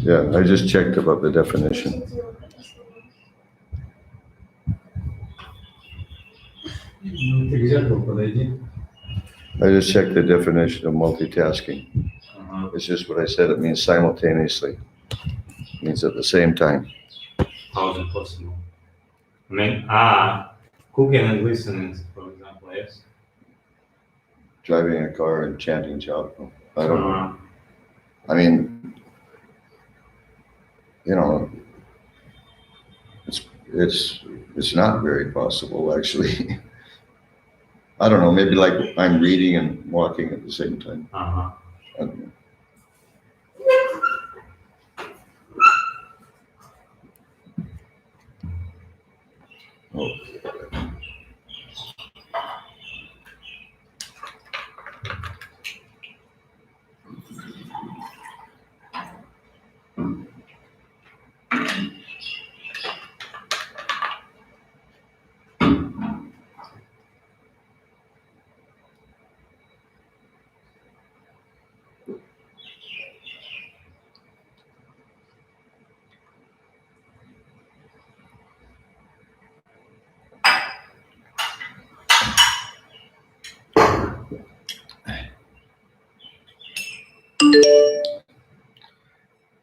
Yeah, I just checked about the definition. I just checked the definition of multitasking. It's just what I said. It means simultaneously. It means at the same time. How is it possible? I mean, cooking and listening, for example, yes? Driving a car and chanting japa. I don't know. I mean, you know, it's not very possible actually. I don't know, maybe like I'm reading and walking at the same time. I don't know. Oh.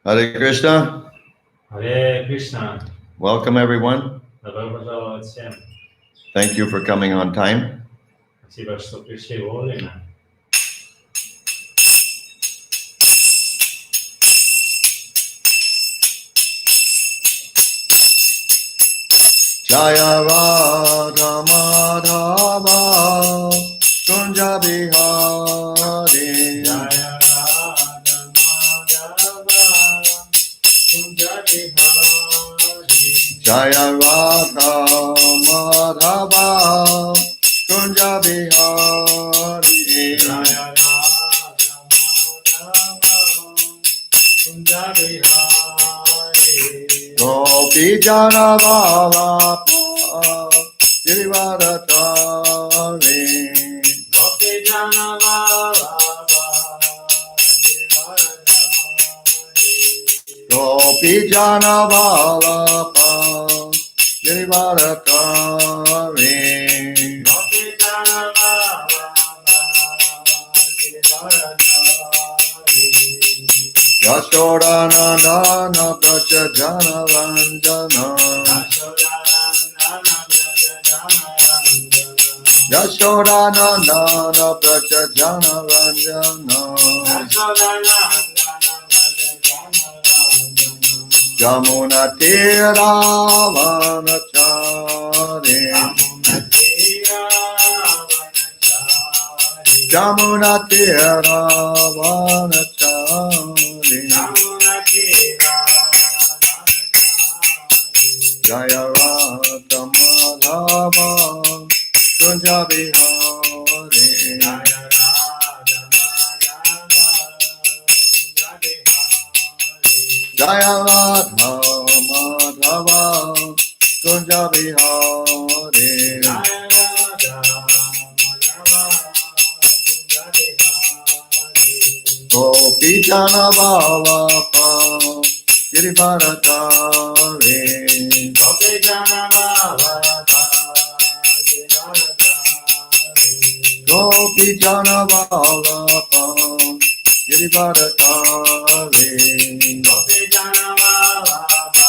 Hare Krishna. Hare Krishna. Welcome everyone. Добро пожаловать всем. Thank you for coming on time. Спасибо, что пришли вовремя. Jaya Radha Madhava Kunja Bihari. Jaya Radha Madhava Kunja Bihari. Jaya Radha Madhava Kunja Bihari. Jaya Radha Madhava Kunja Bihari. Gopi Jana Vallabha Girivaratari. Gopi Jana Vallabha Girivaratari. Gopi Jana Vallabha Girivaratari. Gopi Jana Vallabha Girivaratari. Yashodanandana Braja Jana Ranjana. Yashodanandana Braja Jana Ranjana. Jamuna Tira Vanachari. Jamuna Tira Vanachari. Jaya Radha Madhava Kunja Bihari. Jaya Radha Madhava Kunja Bihari. Gopi Jana Vallabha Girivaratari. Gopi Jana Vallabha Girivaratari. Gopi Jana Vallabha Girivaratari. Gopi Jana Vallabha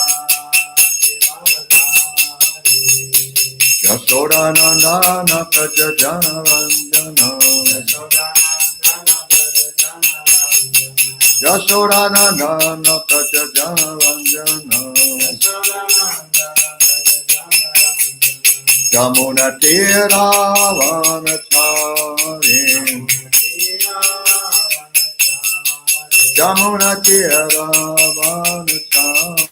Girivaratari. Yashodanandana Braja Jana Ranjana. Yashodanandana Braja Jana Ranjana. Jamuna Tira Vanachari. Jamunatira Vanutani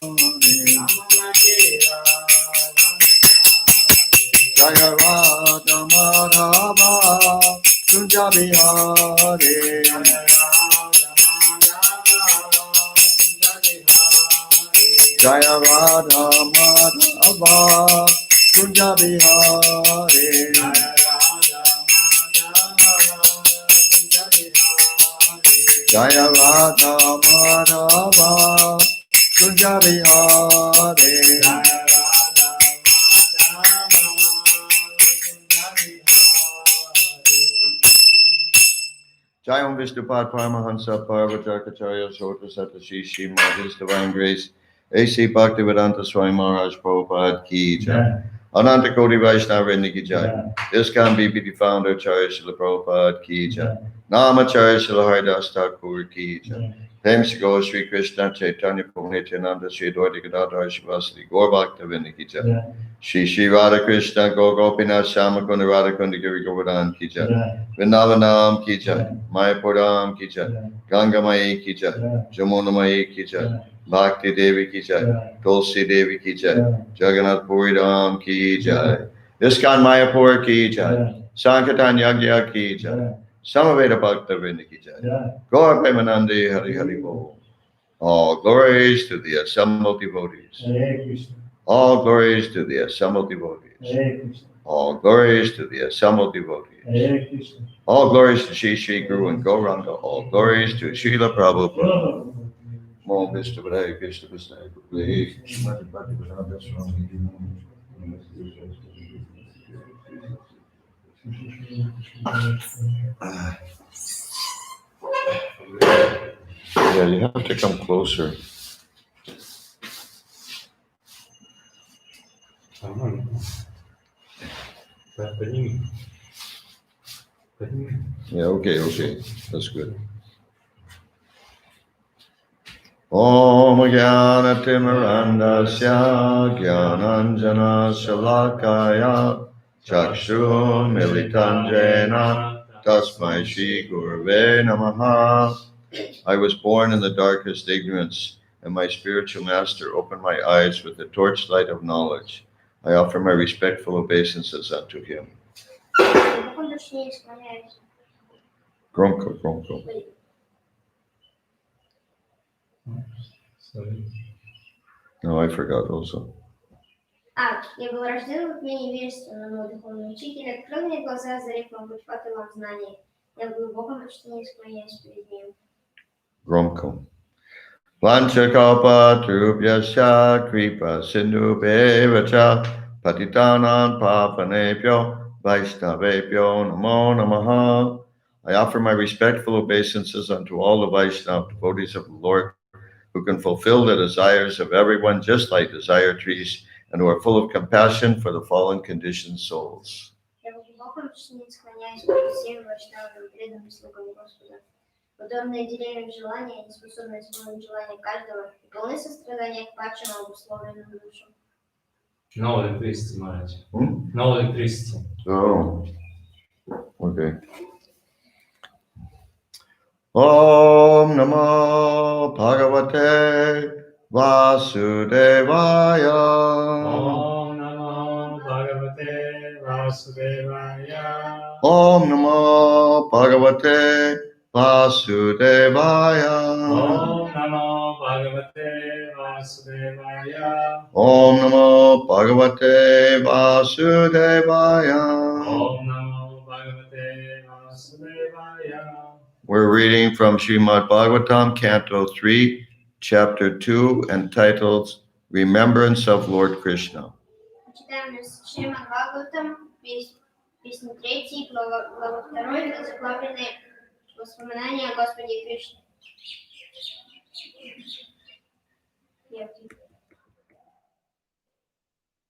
Jaya Radha Madhava Kunja Bihari Jaya Radha Madhava Kunja Bihari Jaya Radha Madhava Kunja Bihari Jai Om Vishnupad Paramahansa Parvatakacharya Sota Satashi Srimad His Divine Grace A.C. Bhaktivedanta Swami Maharaj Prabhupada Ki Jai Ananta Koti Vaishnava Vrinda Ki Jai ISKCON BPD Founder Acharya Srila Prabhupada Ki Jai Namacharya Srila Haridas Thakur Ki Jai Thanks Go Sri Krishna Chaitanya Prabhu Nityananda Sri Advaita Gadadhar Shivasati Gaur Bhakta Vrinda Ki Jai Shri Radha Krishna Go Gopinath Shama Kunda Radha Kunda Giri Govardhan Ki Jai Vrindavanam Ki Jai Mayapuram Ki Jai Ganga Mai Ki Jai Jamuna Mai Ki Jai Bhakti Devi Ki Jai Tulsi Devi Ki Jai Jagannath Puri Dham Ki Jai ISKCON Mayapur Ki Jai Sankirtan Yagya Ki Jai Samaveda Bhakta Vrinda Ki Jai Gaur Premanande Hari Hari Bol All glories to the assembled devotees All glories to the assembled devotees All glories to the assembled devotees All glories to Shri Shri Guru and Gauranga All glories to Srila Prabhupada Om Vishnu Padaya Krishna Krishna Yeah, you have to come closer. Yeah, okay, that's good. Om Jnana Timirandasya Jnananjana Shalakaya Chakshu Militanjena Tasmai Shri Gurave Namaha. I was born in the darkest ignorance, and my spiritual master opened my eyes with the torchlight of knowledge. I offer my respectful obeisances unto him. Gronko. No, I forgot also. Я был рожден в отмене невежества, но мой духовный учитель открыл мне глаза, озарив мой путь факелом знания. Я в глубоком почтении склоняюсь перед ним. Gronko. Vanchakalpa Trubhyasya Kripa Sindhu Bevacha Patitanan Papanebhyo Vaishnavebhyo Namo Namaha. I offer my respectful obeisances unto all the Vaishnava devotees of the Lord who can fulfill the desires of everyone just like desire trees and who are full of compassion for the fallen conditioned souls. Я в глубоком почтении склоняюсь перед всеми вайшнавами, преданными слугами Господа. Подобные деревьям желания, не способны исполнить желания каждого, и полны сострадания к падшим и обусловленным душам. No electricity, Maharaj. No electricity. Oh, okay. Om Namo Bhagavate Vasudevaya. Om Namo Bhagavate Vasudevaya. Om Namo Bhagavate Vasudevaya. Om Namo Bhagavate Vasudevaya. Om Namo Bhagavate Vasudevaya. Om Namo Bhagavate Vasudevaya. We're reading from Srimad Bhagavatam, Canto 3, Chapter 2, entitled Remembrance of Lord Krishna. Читаем Srimad Bhagavatam, песнь 3, глава 2, заглавленные воспоминания о Господе Кришне.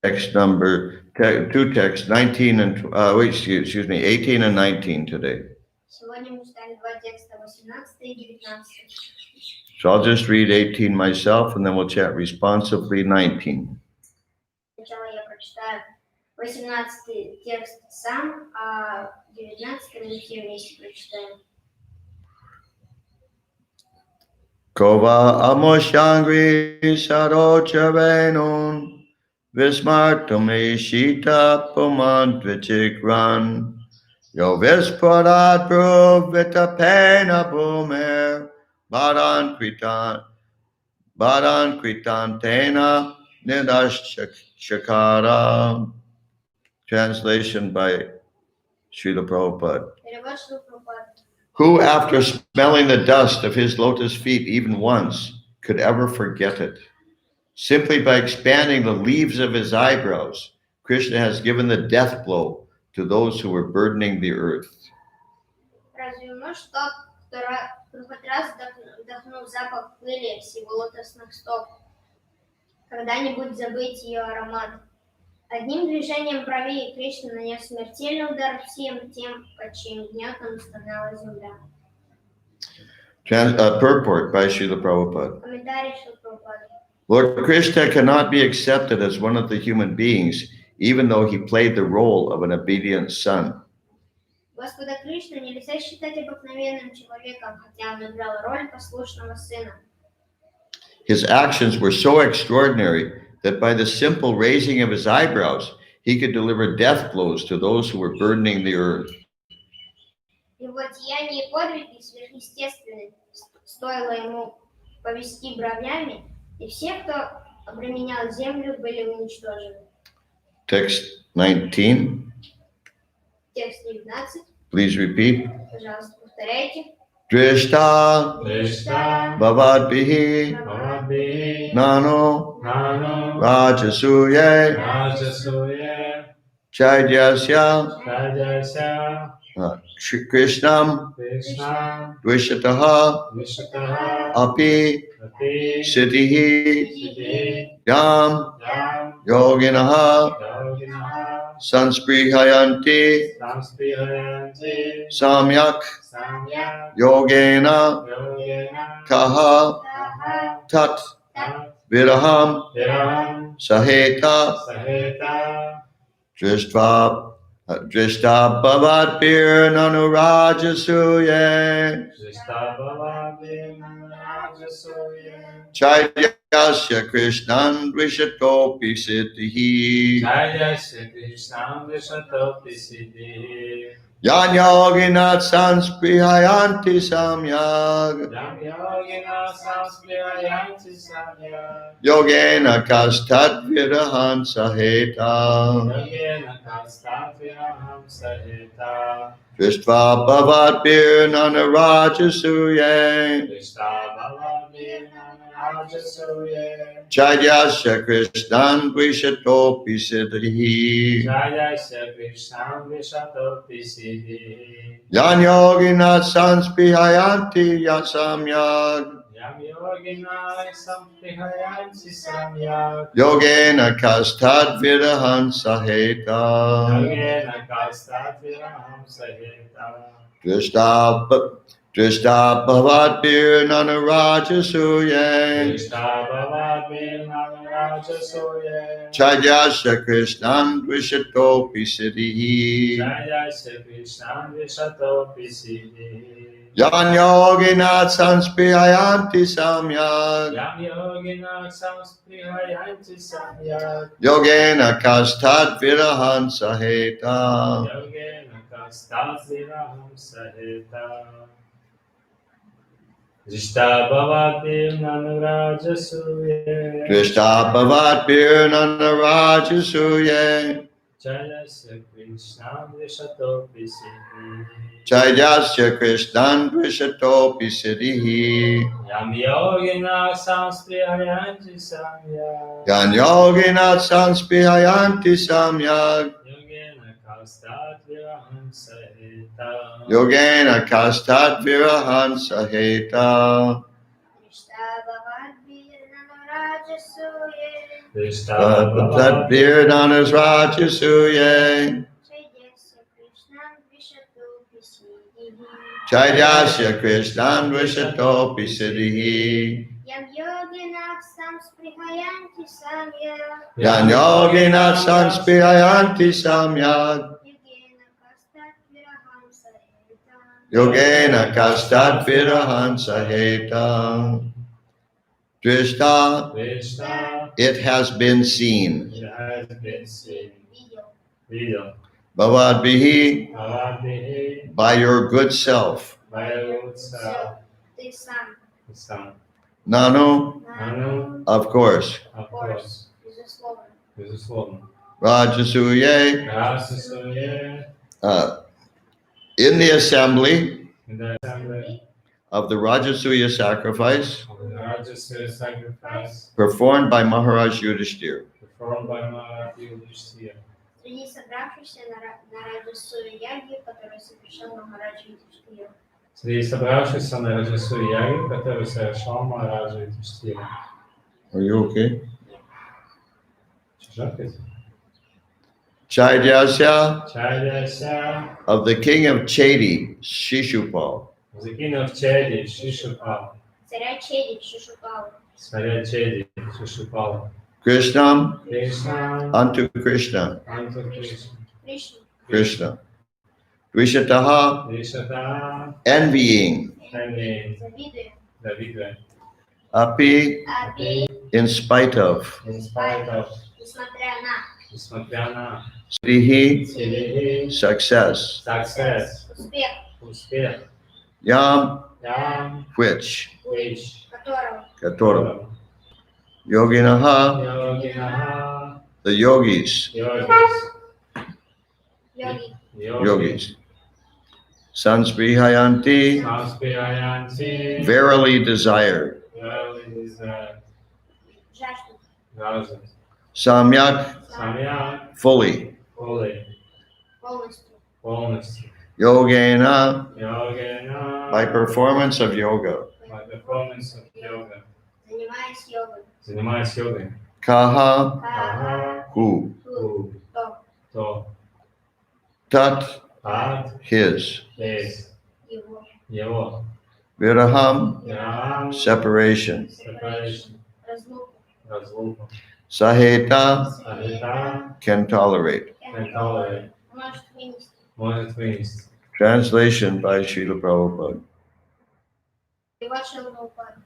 Text number, two texts, 18 and 19 today. Сегодня мы читали два текста, 18 и 19. So I'll just read 18 myself and then we'll chat responsively 19. Сначала я прочитаю 18 текст сам, а 19 мы все вместе прочитаем. Kova amoshangri sarocharenon vismartame shita pumandvichikran yo visparat provitapena bhumer Bharan Kritantena Nidashakara. Translation by Srila Prabhupada. Перевод Шрила Прабхупады. Who, after smelling the dust of his lotus feet even once, could ever forget it? Simply by expanding the leaves of his eyebrows, Krishna has given the death blow to those who were burdening the earth. Разве может тот, кто хоть раз вдохнул запах пыли с его лотосных стоп, когда-нибудь забыть ее аромат? Одним движением бровей Кришна нанес смертельный удар всем тем, под чьим гнетом стонала земля. Purport by Srila Prabhupada. Комментарий Шрила Прабхупады. Lord Krishna cannot be accepted as one of the human beings, even though he played the role of an obedient son. Господа Кришну нельзя считать обыкновенным человеком, хотя он играл роль послушного сына. His actions were so extraordinary that by the simple raising of his eyebrows, he could deliver death blows to those who were burdening the earth. Его деяния и подвиги сверхъестественны. Стоило ему повести бровями, и все, кто обременял землю, были уничтожены. Text 19. Текст 19. Please repeat. Пожалуйста, повторяйте. Drishta Drishta bhavadbihi Bhavadbihi nano Nano rajasuye Rajasuye chaidyasya Rajasya Krishnam Krishna dvishataha Vishataha api Ati siddhihi Siddhi yam Yam yoginaha Yoginaha sansprihayanti Samsprihayanti samyak Samyak yogena Yogena kaha Таха, tat Tat viraham Viram saheta Saheta Drishta bhavadbir nanurajasuye Drishta Bhavadbihi Rajasuye Chaidyasya Krishnan dvishatopi siddhihi Jayasya Krishna Vishatopi Siddhi Yan yoginat sansprihayanti samyag Yam Yogina Samsprihayanti Samyak Yogena kastat virahan saheta Yogena Kastat Viraham Saheta Drishtva bhavadbir nanurajasuye Drishta Bhavadbihi Rajasuye Chaidyasya Krishnan dvishatopi siddhihi Jayasya Krishna Vishatopi Siddhi Yan yoginat sansprihayanti yasamyag Yam Yogina Samprihayanti Samyak Yogena kastat virahan saheta Yogena Kastat Viraham Saheta Drishta bhavadbir nanurajasuye Drishta Bhavadbihi Rajasuye Chaidyasya Krishnan dvishatopi siddhihi Jayasya Krishna Vishatopi Siddhi Yan yoginat sansprihayanti samyag Yam Yogina Samsprihayanti Samyak Yogena kastat virahan saheta Yogena Kastat Viraham Saheta Drishta Bhavadbihi Rajasuye Drishta bhavadbir nanurajasuye Jayasya Krishna Vishatopi Siddhi Chaidyasya Krishnan dvishatopi siddhihi Yam Yogina Samsprihayanti Samyak Yan yoginat sansprihayanti samyag Yogena Kastat Viraham Saheta Yogena kastat virahan saheta Кришна Бхавадбир Нанурajasuye, Drishta Bhavadbir nanurajasuye Чайдясya Кришнан Вишатопи Сидхи, Chaidyasya Krishnan dvishatopi siddhihi Ям Йогинах Самсприхаянти Самья, Yan yoginat sansprihayanti samyag Йогена Кастат Вирахам Сахета, Yogena kastat virahan saheta. Drishta bhavadbir nanurajasuye Chaidyasya Krishnan dvishatopi siddhihi Yan yoginat sansprihayanti samyag Yogena kastat virahan saheta. Yogena kastat virahan saheta. Drishta bhavadbir nanurajasuye Chaidyasya Krishnan dvishatopi siddhihi Yan yoginat sansprihayanti samyag Yogena kastat virahan saheta Drishta, Drishta, it has been seen. it has been seen. Видел. Видел. Bhavadbihi, Bhavadbihi, by your good self. by your self. Ты сам. Son. Nanu, Anu, of course. of course. Безусловно. Безусловно. Rajasuye, Rasasuye, in the assembly in the assembly of the Rajasuya sacrifice of the Rajasuya sacrifice performed by Maharaj Yudhishthir. performed by Maharaj Yudhishthira. Среди собравшихся на Раджасуе Яги, который совершил Махарадж Юдхиштхира. Среди собравшихся на Раджасуе Яги, который совершал Мараджа Юдхиштхира. Are you okay? Чужакать? Chaidyasya Чайдяся, of the king of Chedi, Shishupal. закинув Чеди, Шишупал. Царя Чеди Шишупала. Царя Чеди, Шишупала. Krishnam Кришна, unto Krishna. Анту Кришна. Кришна. Krishna. Dvishataha, Кришата, envying. Энни, Завидуя. Давидве. Api, Аби, in spite of. In spite of, несмотря на несмотря на Siddhi, Сидихи, success. success, успех, успех, Yam, Ям, which. Вич, которого Katoram. Yoginaha, Йогинаха, the yogis. Йогис, йоги, Yogis. Sansprihayanti, Санспираянти, verily desire. Верли за жаждут, разум, Samyak, Самья, fully. Холи, полностью, полностью, Yogena, Йогина, by performance of yoga. by performance of yoga, занимаясь йогой. занимаясь йогой, Kaha, Ага, who. Ху, То То, Tat, Тат, his. Есть, его, Его, Viraham, Ям, separation. Separation, разлуку, разлуку, Saheta, Сахита, can tolerate. can tolerate, может вынести. может вынести. Translation by Srila Prabhupada. Перевод Шилапрабхупады.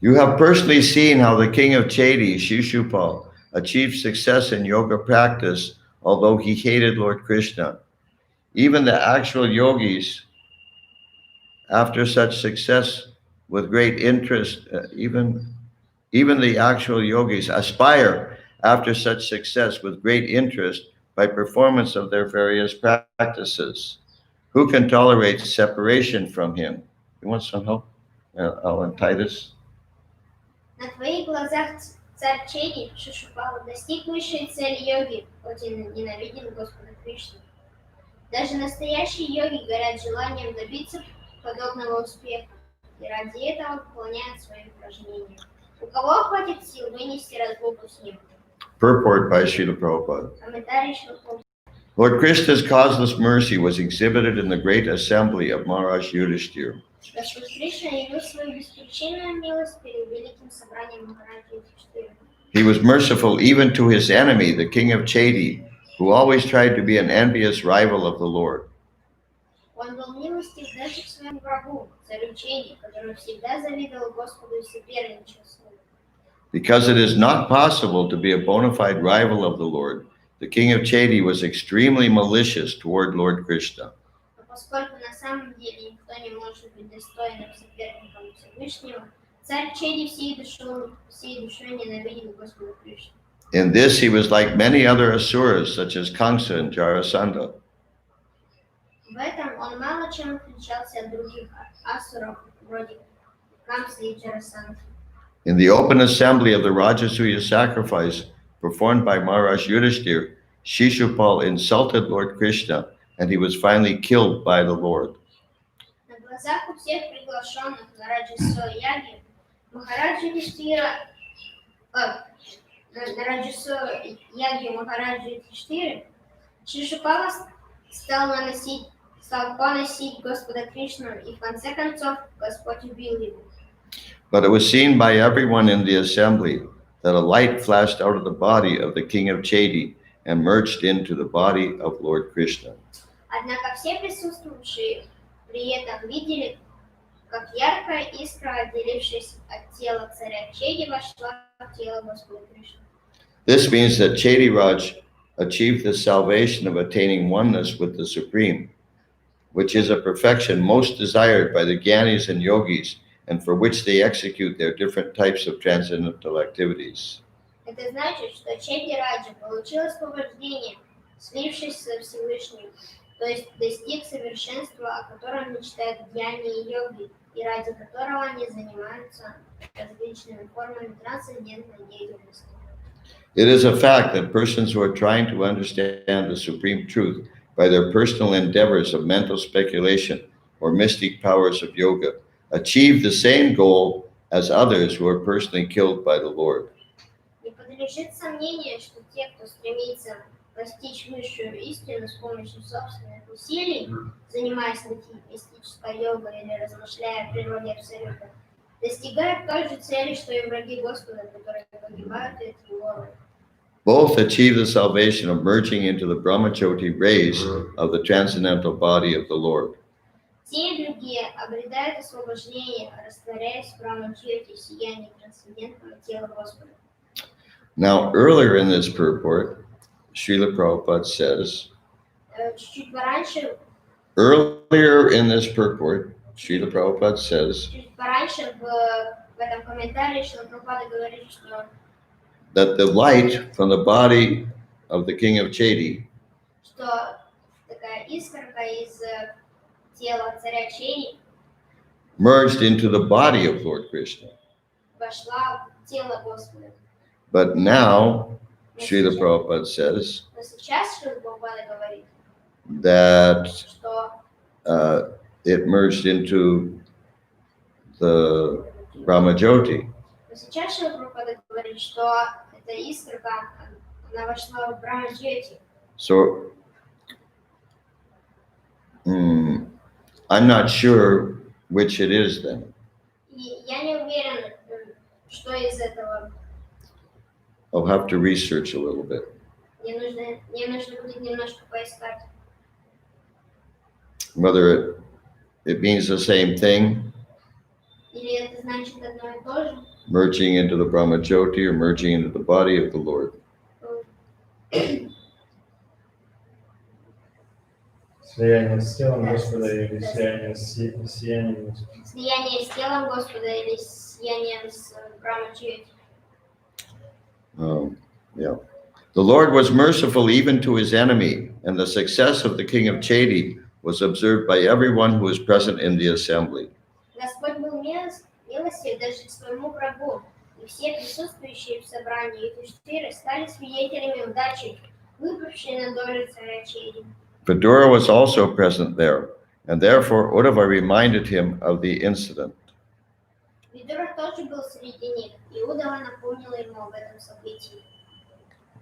You have personally seen how the king of Chedi, Shishupal, achieved success in yoga practice, although he hated Lord Krishna. Even the actual yogis, after such success with great interest, even the actual yogis aspire after such success with great interest by performance of their various practices. Who can tolerate separation from him? You want some help, Alan Titus? На твоих глазах царь Чеди Шишупала достиг высшей цели йоги, хоть и ненавидел Господа Кришну. Даже настоящие йоги горят желанием добиться подобного успеха и ради этого выполняют свои упражнения. У кого хватит сил вынести разлуку с ним? Purport by Srila Prabhupada. Комментарий Шилапрабхупады. Lord Krishna's causeless mercy was exhibited in the great assembly of Maharaj Yudhishthir. Господь Кришна явил свою беспричинную милость перед великим собранием Махараджа Юдхиштхира. He was merciful even to his enemy, the king of Chedi, who always tried to be an envious rival of the Lord. Он был милостив даже к своему врагу, царю Чеди, который всегда завидовал Господу и соперничал с ним. Because it is not possible to be a bona fide rival of the Lord, the king of Chedi was extremely malicious toward Lord Krishna. Но поскольку на самом деле никто не может быть достойным соперником Всевышнего, царь Чеди всей душой ненавидел Господа Кришну. In this, he was like many other asuras, such as Kamsa and Jarasandha. В этом он мало чем отличался от других асуров, вроде Камсы и Джарасандхи. In the open assembly of the Rajasuya sacrifice performed by Maharaj Yudhishthir, Shishupal insulted Lord Krishna, and he was finally killed by the Lord. На глазах у всех приглашенных на Раджасуя Яги Махарадж Юдхиштхира, на Раджасуя Яги Махараджа Юдхиштхира, Шишупала стал поносить Господа Кришну, и в конце концов Господь убил его. But it was seen by everyone in the assembly that a light flashed out of the body of the king of Chedi and merged into the body of Lord Krishna. Однако все присутствующие при этом видели, как яркая искра, отделившись от тело царя Чеди вошла в тело Господа Кришны. This means that Chetiraj achieved the salvation of attaining oneness with the Supreme, which is a perfection most desired by the Gyanis and Yogis, and for which they execute their different types of transcendental activities. Это значит, что Чеди Раджа получил освобождение, слившись со Всевышним, то есть достиг совершенства, о котором мечтают гьяни и йоги, и ради которого они занимаются различными формами трансцендентной деятельности. It is a fact that persons who are trying to understand the supreme truth by their personal endeavors of mental speculation or mystic powers of yoga achieve the same goal as others who are personally killed by the Lord. Не подлежит сомнению, что те, кто стремится постичь высшую истину с помощью собственных усилий, занимаясь мистической йогой или размышляя о природе Абсолюта, достигают той же цели, что и враги Господа, которые погибают от Его. Both achieve the salvation of merging into the Brahmajyoti rays of the transcendental body of the Lord. Те и другие обретают освобождение, растворяясь в Брахма-джьоти, сиянии трансцендентного тела Господа. Now, earlier in this purport, Srila Prabhupada says, Чуть пораньше, earlier in this purport, Srila Prabhupada says чуть пораньше в этом комментарии Шрила Прабхупада говорит, that the light from the body of the king of Chedi что такая искорка из тела царя Чеди merged into the body of Lord Krishna. вошла в тело Господа. But now, Srila Prabhupada says Но сейчас Шрила Прабхупада говорит, that что it merged into the Brahmajyoti. но сейчас Шрила Прабхупада говорит, что эта искорка, она вошла в Брахма-джьоти. So, I'm not sure which it is then. И я не уверен, что из этого. I'll have to research a little bit. Мне нужно будет немножко поискать. Whether it means the same thing, Или это значит одно и то же. merging into the Brahmajyoti or merging into the body of the Lord. Слияние с телом Господа или слияние с сиянием Господа? Слияние с телом Господа или слияние с Брахма-джьоти. Yeah. The Lord was merciful even to his enemy, and the success of the king of Chedi was observed by everyone who was present in the assembly. Господь был милостив даже к своему врагу, и все присутствующие в собрании Юдхиштхиры стали свидетелями удачи, выпавшей на долю царя Чеди. Vidura was also present there, and therefore Uddhava reminded him of the incident. Видура тоже был среди них, и Удава напомнила ему об этом событии.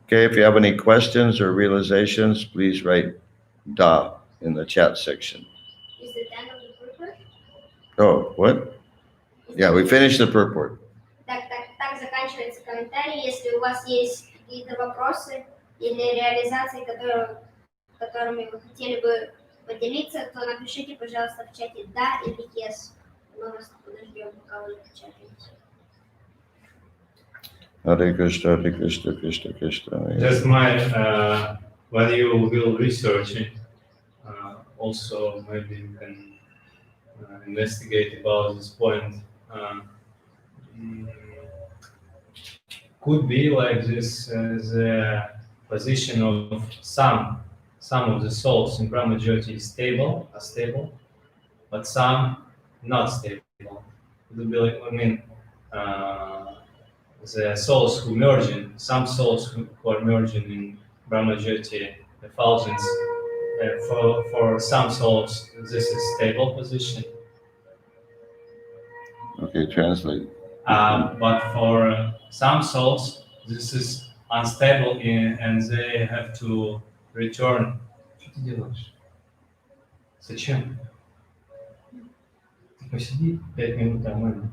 Okay, if you have any questions or realizations, please write Da in the chat section. Is the end of the purport? Oh, what? Yeah, we finished the purport. Так заканчивается комментарий. Если у вас есть какие-то вопросы или реализации, которыми вы хотели бы поделиться, то напишите, пожалуйста, в чате «да» или «yes». Мы вас подождем, пока вы напечатаете. Hare Krishna, Hare Krishna, Krishna Krishna. Just when you will research it, also maybe you can investigate about this point. Could be like this the position of some of the souls in Brahmajyoti is stable, but some not stable. It would be like, the souls who merging, some souls who are merging in Brahmajyoti, the thousands, for some souls this is stable position. Okay, translate. But for some souls this is unstable and they have to return. Что ты делаешь? Зачем? Ты посиди 5 минут нормально.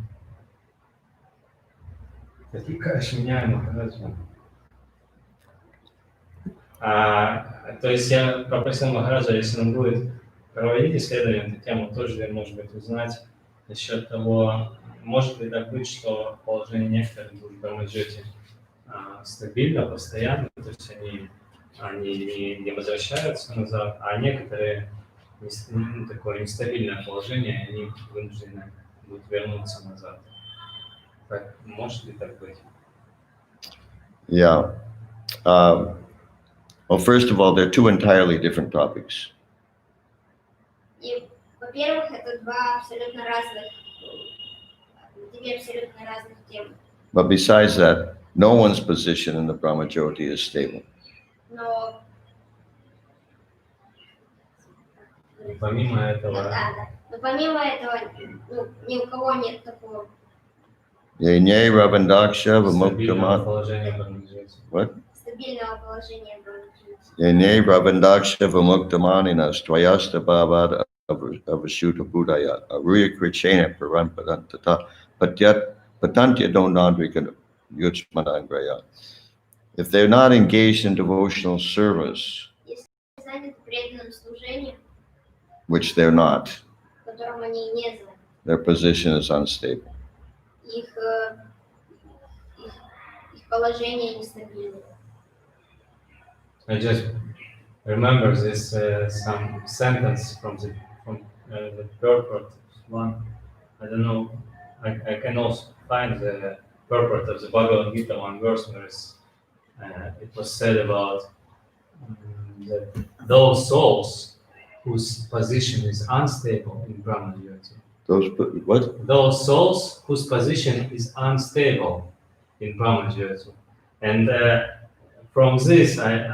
Отвлекаешь меня, Махараджа. То есть я попросил Махараджа, если он будет проводить исследование, эту тему тоже, может быть, узнать, насчет того, может ли так быть, что положение некоторых в Брамаджоти стабильно, постоянно, то есть они не возвращаются назад, а некоторые такое нестабильное положение, они вынуждены будут вернуться назад. Так, может ли так быть? Yeah. Well, first of all, they're two entirely different topics. И, во-первых, это две абсолютно разных темы. But besides that, no one's position in the Brahmajyoti is stable. Но Помимо этого, Но помимо этого, ни у кого нет такого Yenye Ravandaksha стабильного Vamuktaman. положения Брамаджоти. What? стабильного положения Брамаджоти. Yenye Ravandaksha Vamuktamanina Strayasta Bhavad Avashuta Budaya Aruya Krichena Parampadantata Patyat Patantya Donandrika Yuchmanangraya. If they're not engaged in devotional service, Если заняты преданным служением, which they're not, которым они не заняты, their position is unstable. их положение нестабильное. I just remember this some sentence from the purport one. I don't know. I can also find the purport of the Bhagavad Gita one verse where it was said about that those souls whose position is unstable in Brahma-Jyoti. What? Those souls whose position is unstable in Brahma-Jyoti. And from this, I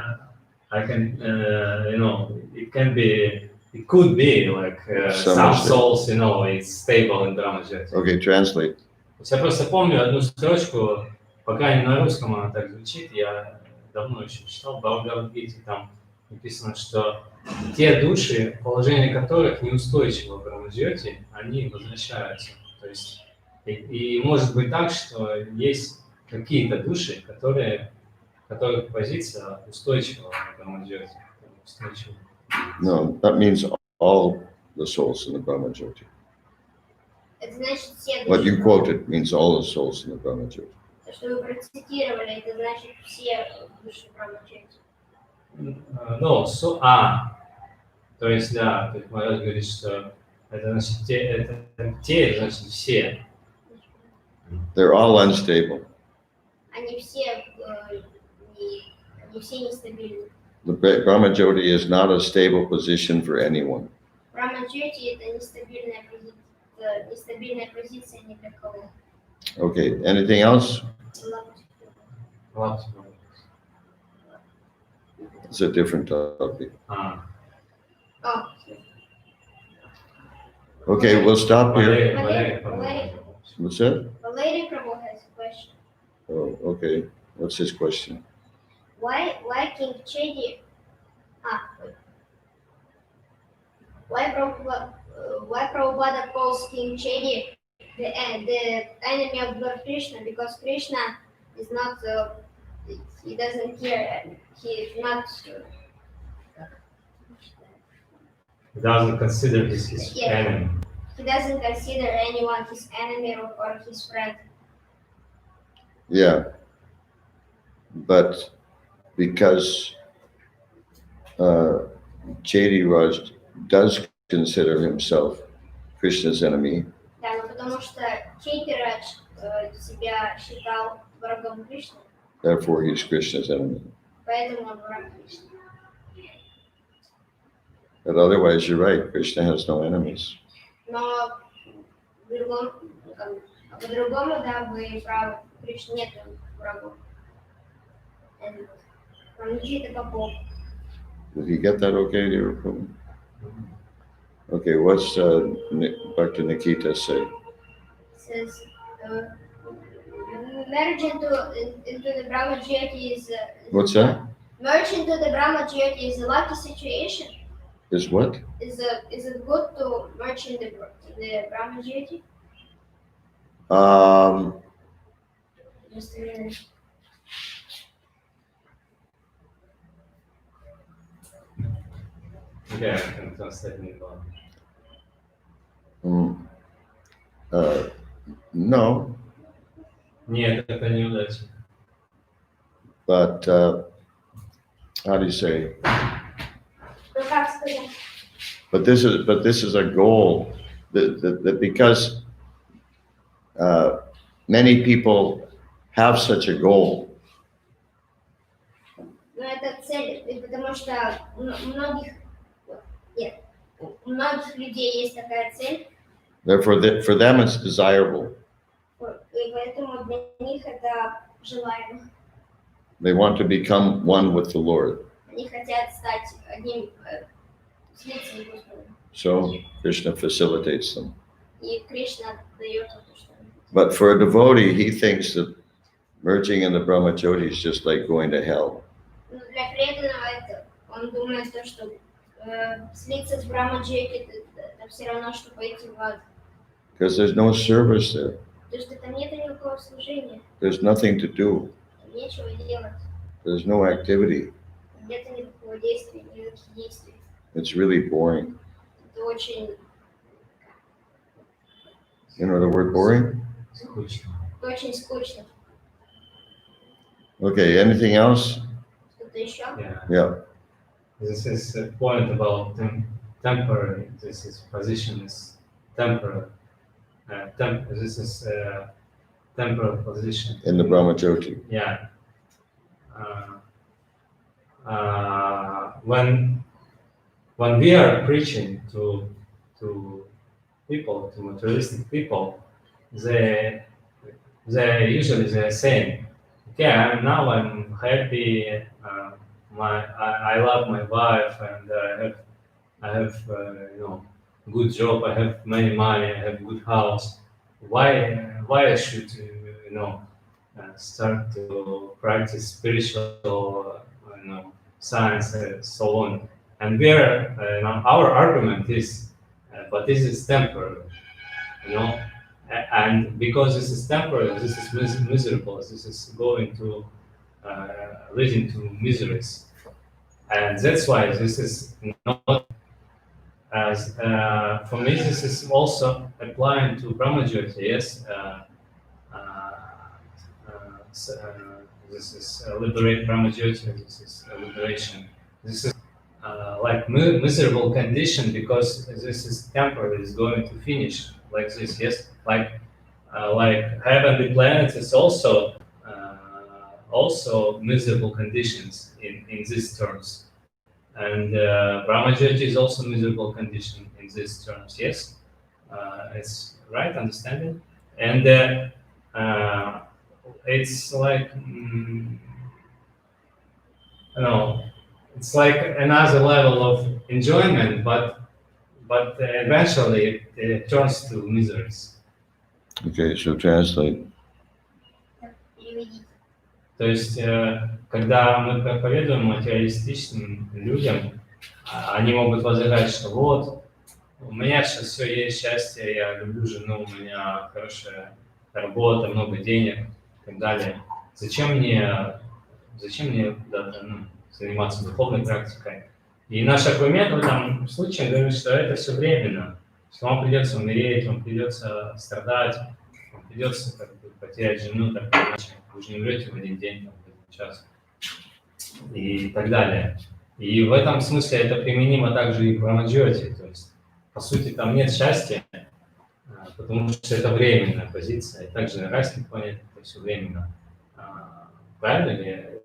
can, it could be like some souls, it's stable in Brahma-Jyoti. Okay, translate. Я просто помню одну строчку, пока не на русском она так звучит, я давно еще читал в Бхагавад-гите, там написано, что те души, положение которых неустойчиво в Брахма-джьоти, они возвращаются. То есть, и может быть так, что есть какие-то души, которых позиция устойчива в Брахма-джьоти. No, that means all the souls in the Brahma-jyoti. Это значит все What you души. quoted means all the souls in the Brahma-jyoti. То, что вы процитировали, это значит все души Брахма-джьоти. То есть, да, то есть Махарадж говорит, что это значит те, значит все. They're all unstable. Они все нестабильны. The Brahma-jyoti is not a stable position for anyone. Брахма-джьоти это нестабильная позиция ни для кого. Okay, anything else? It's a different topic. Okay, we'll stop here. What's that? Valery Prabhu has a question. Oh, okay. What's his question? Why King Chedi? Why Prabhupada calls King Chedi the enemy of Lord Krishna? Because Krishna is not. He doesn't care. He is not. He doesn't consider his enemy. He doesn't consider anyone his enemy or his friend. Yeah. But because Chedi Raj does consider himself Krishna's enemy, Да, но потому что Чейти-Радж себя считал врагом Кришны, therefore he's Krishna's enemy. поэтому он враг Кришны. But otherwise, you're right. Krishna has no enemies. Но по-другому, да, вы правы, у Кришны нет врагов. Ранджита Капо. Did you get that okay, dear Prabhu? Okay, what's Dr. Nikita say? Says, merge into the Brahma Jyoti is. What's that? Merge into the Brahma Jyoti is a lucky situation. Is what? Is it good to merge in the Brahma Jyoti? Just a minute. Yeah, I can translate it. No, Нет, это неудача. but how do you say? Ну, как сказать? But this is a goal that because many people have such a goal, Ну, это цель, и потому что у многих людей есть такая цель, therefore for them it's desirable. и поэтому для них это желаемо. They want to become one with the Lord. Они хотят стать одним, слиться с Господом. So Krishna facilitates them. И Кришна дает это, что But for a devotee, he thinks that merging in the Brahmajyoti is just like going to hell. для преданного это, он думает, то, что слиться с Брахмаджией это все равно, что пойти в ад. Because there's no service there. Потому что там нет никакого служения, There's nothing to do. там нечего делать, There's no activity. нет никакого действия, никаких действий. It's really boring. Это очень, You know the word boring? Скучно. очень скучно. Okay, anything else? Что-то еще? Yeah. Yeah. This is a point about temporary. This is position is temporary. This is a temporal position. In the Brahmajyoti. Yeah. When we are preaching to people, to materialistic people, they usually they're saying, okay, now I'm happy. I love my wife, and I have good job. I have many money. I have good house. Why I should start to practice spiritual science and so on? And where our argument is, but this is temporary, and because this is temporary, this is miserable. This is going to leading to miseries, and that's why this is not as for me. This is also applying to Brahmajyoti. Yes, this is liberate Brahmajyoti. This is liberation. This is like miserable condition because this is temporary. It's going to finish like this. Yes, like heavenly planets is also miserable conditions in these terms, and Brahmajyoti is also miserable condition in these terms. Yes, it's right understanding, and it's like it's like another level of enjoyment, but eventually it turns to miseries. Okay, so translate. Переведите. То есть, когда мы проповедуем материалистичным людям, они могут возражать, что вот, у меня сейчас все есть, счастье, я люблю жену, у меня хорошая работа, много денег и так далее. Зачем мне куда-то заниматься духовной практикой? И наш аргумент в этом случае говорит, что это все временно, что вам придется умереть, вам придется страдать, вам придется потерять жену, так или иначе. Вы же не умрете в один день, в один час и так далее. И в этом смысле это применимо также и к Брахмаджьоти. То есть, по сути, там нет счастья, потому что это временная позиция. И также на райских планетах это все временно. Правильно ли?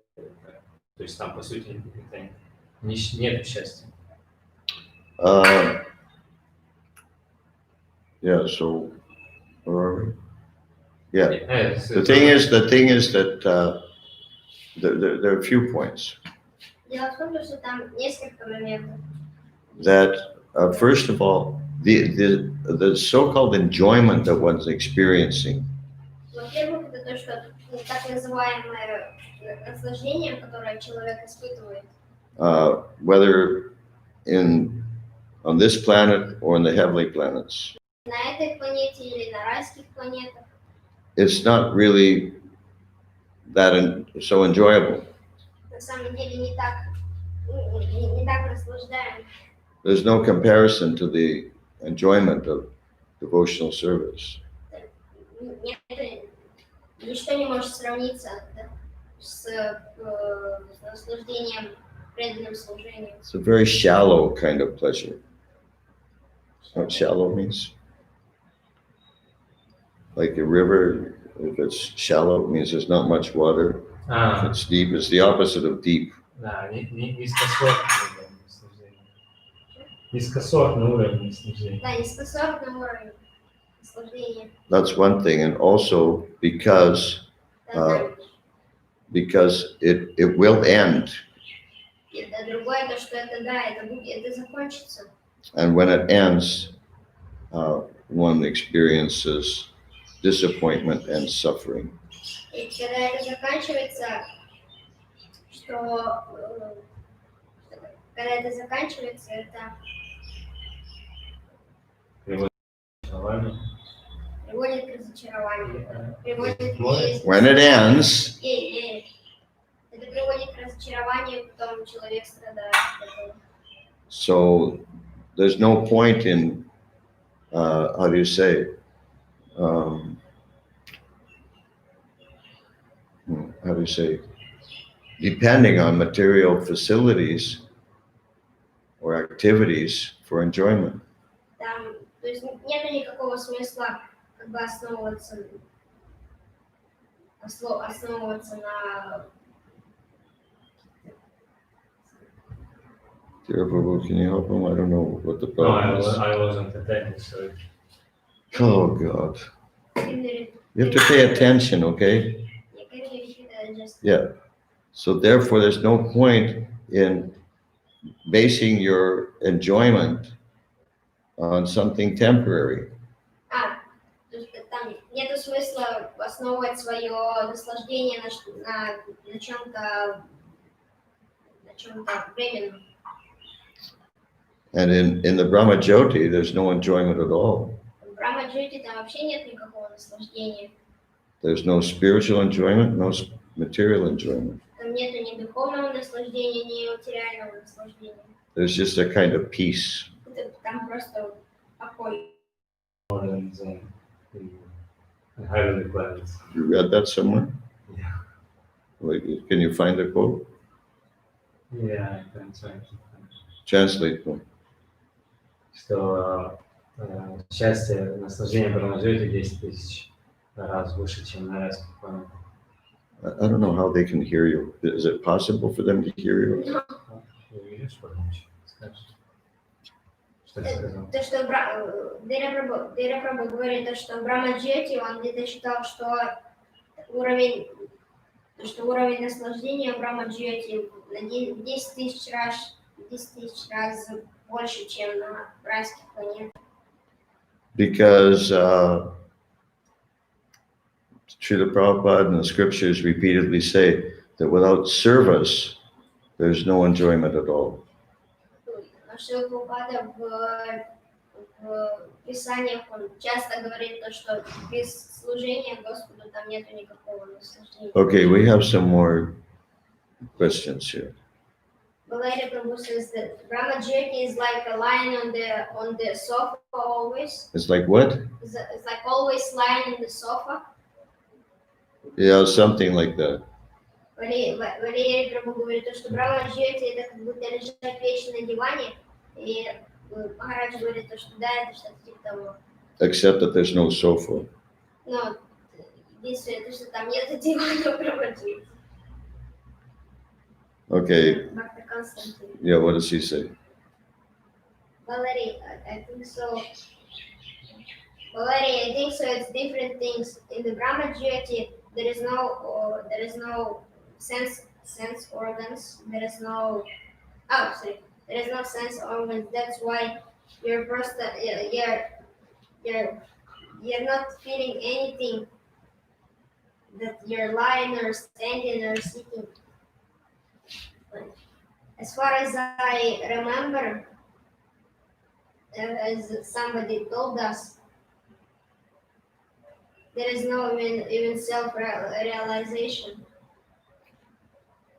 То есть там, по сути, это нет счастья. Yeah, so where are we? Yeah. The The thing is that there are a few points. Дело в том, что там несколько моментов. That first of all, the so-called enjoyment that one's experiencing. Во-первых, это то, что так называемое наслаждение, которое человек испытывает. Whether on this planet or on the heavenly planets. На этой планете или на райских планетах. It's not really that so enjoyable. На самом деле не так наслаждаем. There's no comparison to the enjoyment of devotional service. Ничто не может сравниться с наслаждением преданным служению. It's a very shallow kind of pleasure. You know what shallow means? Like a river, if it's shallow, it means there's not much water. If it's deep, it's the opposite of deep. Да, низкосортный уровень наслаждения. Низкосортный уровень наслаждения. Да, низкосортный уровень наслаждения. That's one thing, and also because it will end. Это другое, то, что это, да, это закончится. And when it ends, one experiences disappointment and suffering. И когда это заканчивается, это приводит к разочарованию. When it ends, Это приводит к разочарованию, потом человек страдает. so there's no point in, how do you say, how do you say, depending on material facilities or activities for enjoyment. Там, то есть нет никакого смысла как бы основываться на... Can you help him? I don't know what the No, problem is. I wasn't attending, so Oh, God. You have to pay attention, okay? Yeah. So therefore, there's no point in basing your enjoyment on something temporary. То есть там нет смысла основывать свое наслаждение на чем-то временном. And in the Brahma Jyoti, there's no enjoyment at all. В Брахма-джьоти там вообще нет никакого наслаждения. There's no spiritual enjoyment, no material enjoyment. Там нету ни духовного наслаждения, ни материального наслаждения. There's just a kind of peace. Там просто покой. more than in heavenly planets. You read that somewhere? Yeah. Wait, can you find the quote? Yeah, I can try to find. Translate them. Что счастье, наслаждение Брахма-джьоти 10 тысяч раз выше, чем на райских планетах. I don't know how they can hear you. Is it possible for them to hear you? Ты видишь, помочь? Скажешь? Что ты сказал? То, что Дира Прабhu говорит, то, что в Брахма-джьоти он где-то считал, что уровень наслаждения в Брахма-джьоти на 10 тысяч раз больше, чем на райских планетах. Because Srila Prabhupada and the scriptures repeatedly say that without service, there's no enjoyment at all. Но Шрила Прабхупада в Писаниях он часто говорит то, что без служения Господу там нету никакого наслаждения. Okay, we have some more questions here. Balaira Prabhu says that Brahma-jyoti is like a lion on the sofa always. It's like what? It's like always lying on the sofa. Yeah, something like that. Валерий Прабhu говорит, что Брахма-джьоти это как будто лежать вечно на диване, и Махарадж говорит, что да, это что-то типа того. Except that there's no sofa. Но единственное, то, что там нет дивана в Брахма-джьоти. Okay, Bhakta Constantine. yeah, what does he say? Valerie, I think so. Valerie, I think so. It's different things. In the Brahma-jyoti, there is no sense organs. There is no sense organs. That's why you're not feeling anything. That you're lying or standing or sitting. As far as I remember, as somebody told us, there is no even self-realization.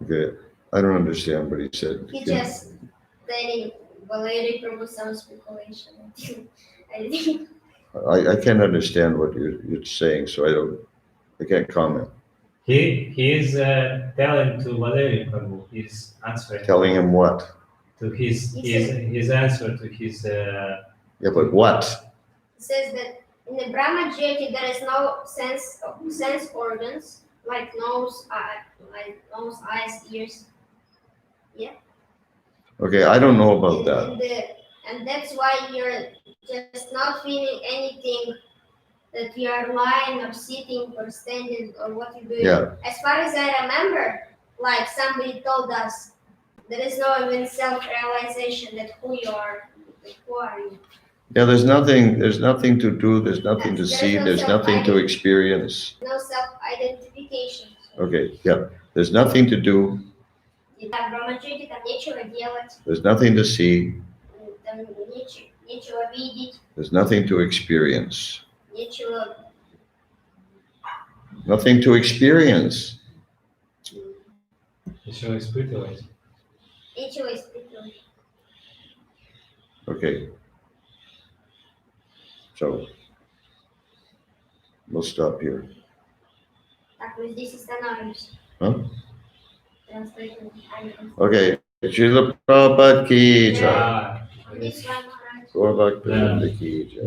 Okay, I don't understand what he said. He just telling Valery Prabhu some speculation. I think. I can't understand what you're saying, so I can't comment. He is telling to Valery Prabhu. He's answering. Telling him what? To his answer to his. Yeah, but what? It says that in the Brahma Jyoti there is no sense organs like nose, eyes, ears. Okay, I don't know about that. And that's why you're just not feeling anything, that you are lying or sitting or standing or what you're doing. Yeah. As far as I remember, like somebody told us, there is no even self-realization that who you are, like, who are you. Yeah, there's nothing to do, there's nothing to see, there's nothing to experience. No self-identification. Okay, yeah, there's nothing to do, Там Brahmajyoti, там нечего делать, there's nothing to see, там нечего видеть, there's nothing to experience. нечего Nothing to experience. Еще испытывать. испытывать. Okay. So, we'll stop here. Так, мы здесь остановимся. Huh? Транслируем. Okay. Srila Prabhupada ki jai. Да. Здесь с вами. Gaur Bhakta ki jai.